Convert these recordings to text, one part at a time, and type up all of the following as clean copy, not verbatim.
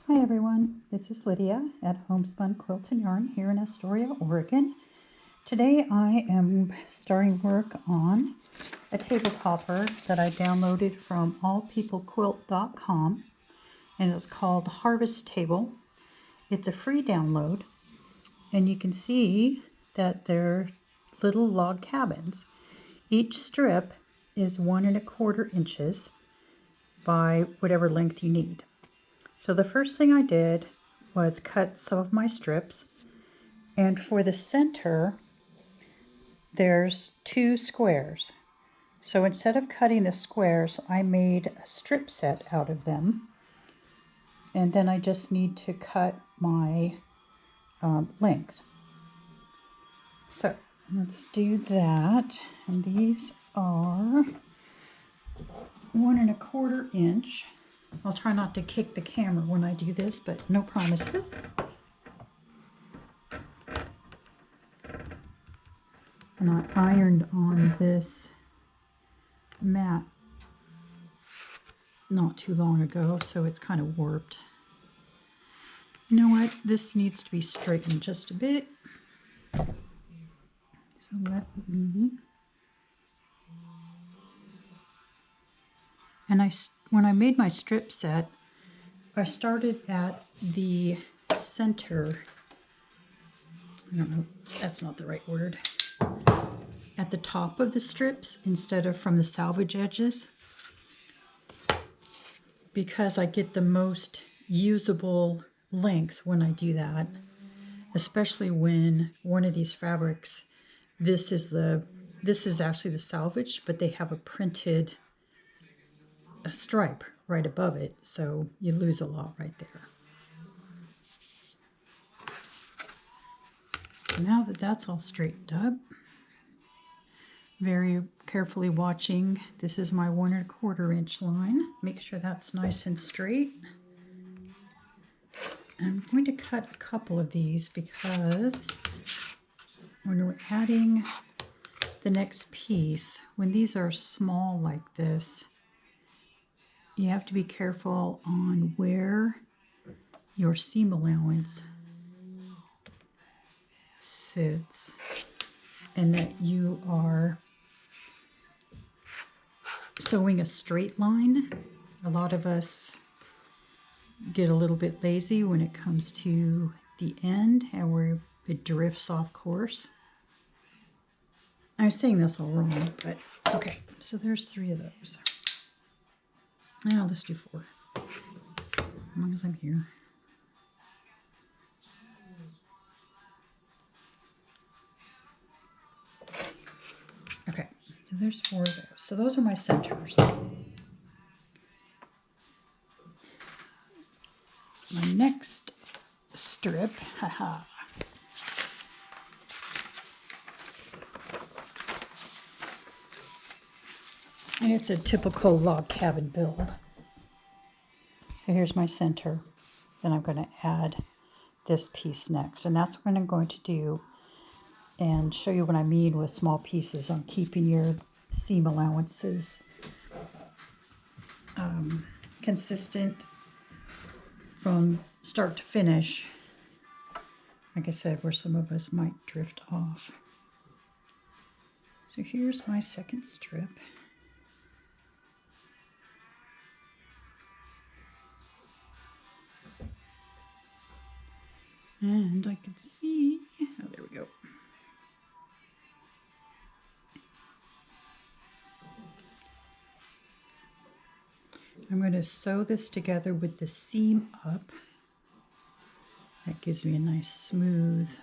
Hi everyone, this is Lydia at Homespun Quilt and Yarn here in Astoria, Oregon. Today I am starting work on a table topper that I downloaded from allpeoplequilt.com, and it's called Harvest Table. It's a free download, and you can see that they're little log cabins. Each strip is 1 1/4 inches by whatever length you need. So the first thing I did was cut some of my strips, and for the center there's 2 squares. So instead of cutting the squares, I made a strip set out of them, and then I just need to cut my length. So let's do that, and these are 1 1/4 inch. I'll try not to kick the camera when I do this, but no promises. And I ironed on this mat not too long ago, so it's kind of warped. You know what? This needs to be straightened just a bit. So let me... And when I made my strip set, I started at the center. I don't know, that's not the right word. At the top of the strips instead of from the salvage edges, because I get the most usable length when I do that, especially when one of these fabrics, this is actually the salvage, but they have a printed stripe right above it, so you lose a lot right there. So now that that's all straightened up, very carefully watching, this is my 1 1/4 inch line. Make sure that's nice and straight. I'm going to cut a couple of these because when we're adding the next piece, when these are small like this, you have to be careful on where your seam allowance sits and that you are sewing a straight line. A lot of us get a little bit lazy when it comes to the end and where it drifts off course. I'm saying this all wrong, but okay. So there's 3 of those. Now let's do 4, as long as I'm here. Okay, so there's 4 of those. So those are my centers. My next strip, haha. And it's a typical log cabin build. So here's my center. Then I'm going to add this piece next. And that's what I'm going to do and show you what I mean with small pieces on keeping your seam allowances consistent from start to finish. Like I said, where some of us might drift off. So here's my second strip. And I can see, oh, there we go. I'm going to sew this together with the seam up. That gives me a nice smooth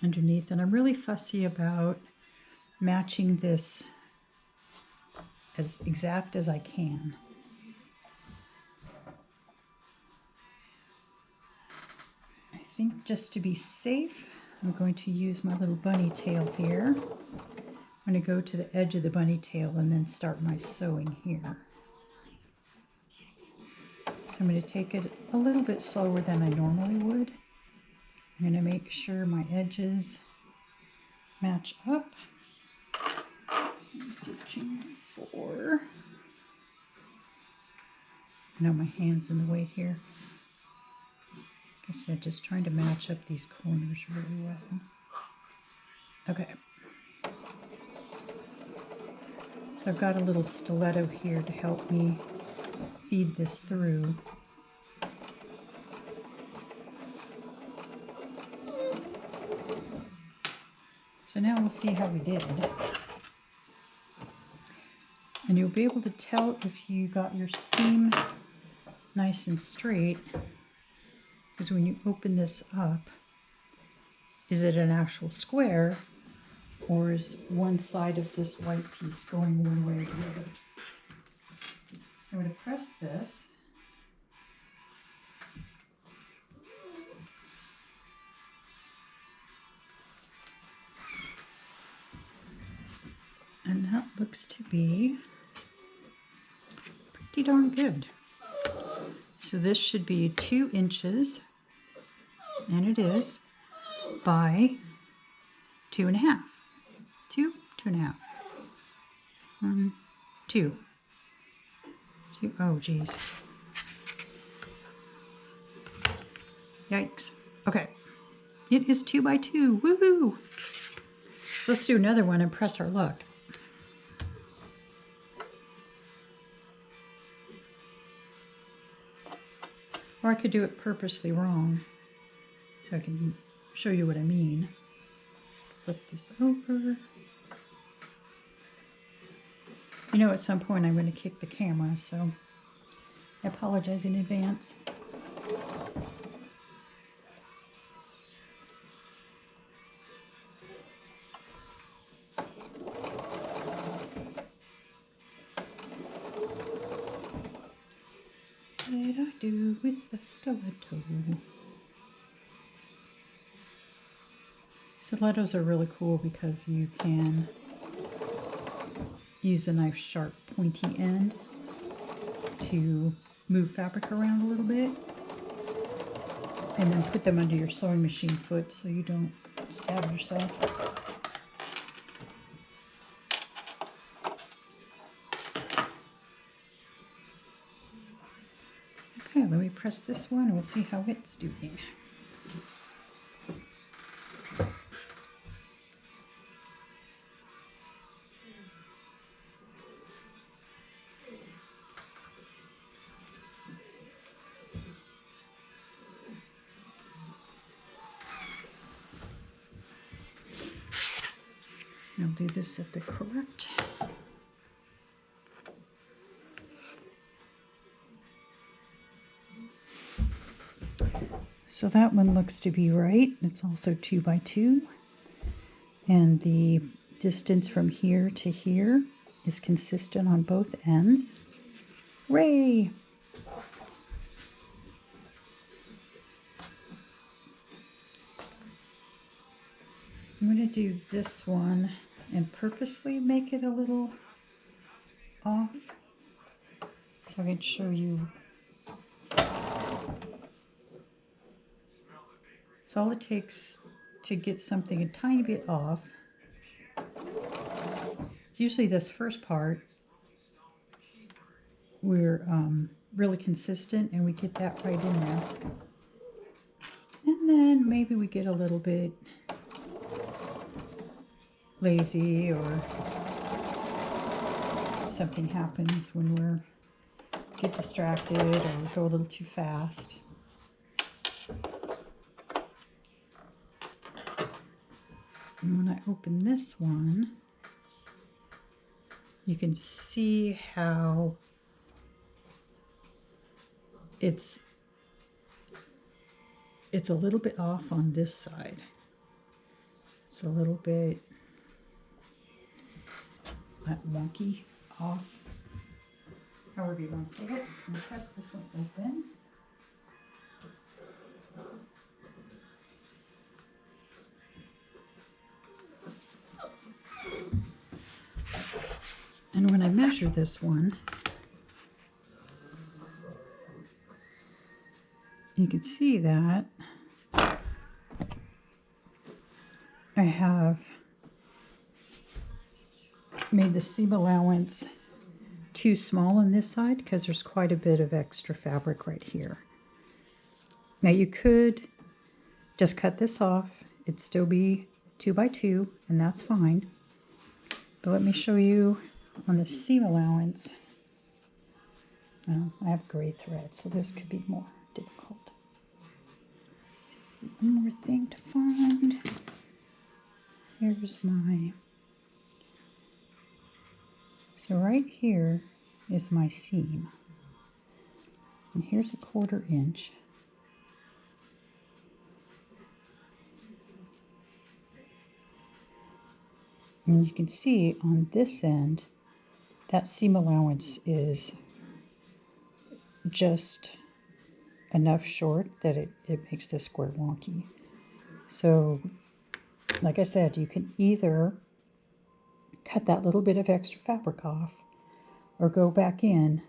underneath. And I'm really fussy about matching this as exact as I can. I think just to be safe, I'm going to use my little bunny tail here. I'm going to go to the edge of the bunny tail and then start my sewing here. So I'm going to take it a little bit slower than I normally would. I'm going to make sure my edges match up. I'm searching for... No, my hand's in the way here. Like I said, just trying to match up these corners really well. Okay. So I've got a little stiletto here to help me feed this through. So now we'll see how we did. And you'll be able to tell if you got your seam nice and straight, because when you open this up, is it an actual square, or is one side of this white piece going one way or the other? I'm going to press this. And that looks to be pretty darn good. So this should be 2 inches, and it is, by 2.5. 2.5. 1, 2. Oh, geez. Yikes. Okay. It is 2 by 2. Woohoo! Let's do another one and press our luck. Or I could do it purposely wrong, so I can show you what I mean. Flip this over. You know, at some point I'm going to kick the camera, so I apologize in advance. What did I do with the stiletto? Stilettos are really cool because you can use a nice sharp pointy end to move fabric around a little bit, and then put them under your sewing machine foot so you don't stab yourself. Okay, let me press this one and we'll see how it's doing. I'll do this at the correct. So that one looks to be right. It's also 2 by 2. And the distance from here to here is consistent on both ends. Hooray! I'm going to do this one and purposely make it a little off so I can show you. So all it takes to get something a tiny bit off, usually this first part, we're really consistent and we get that right in there. And then maybe we get a little bit lazy or something happens when we get distracted or go a little too fast. And when I open this one, you can see how it's a little bit off on this side. It's a little bit wonky, off, however you want to say it. I'm going to press this one open. And when I measure this one, you can see that I have made the seam allowance too small on this side because there's quite a bit of extra fabric right here. Now you could just cut this off. It'd still be 2 by 2, and that's fine. But let me show you on the seam allowance. I have gray thread, so this could be more difficult. Let's see, one more thing to find. Here's my... So right here is my seam. And here's a 1/4 inch. And you can see on this end, that seam allowance is just enough short that it makes this square wonky. So, like I said, you can either cut that little bit of extra fabric off or go back in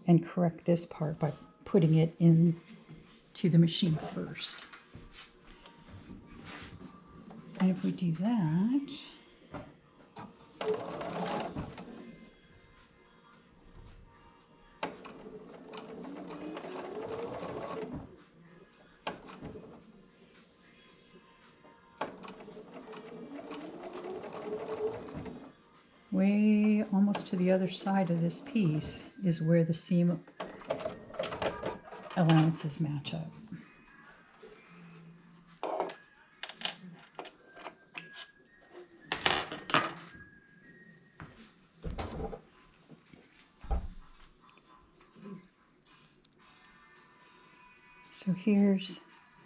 and correct this part by putting it into the machine first. And if we do that, way almost to the other side of this piece is where the seam allowances match up. So here's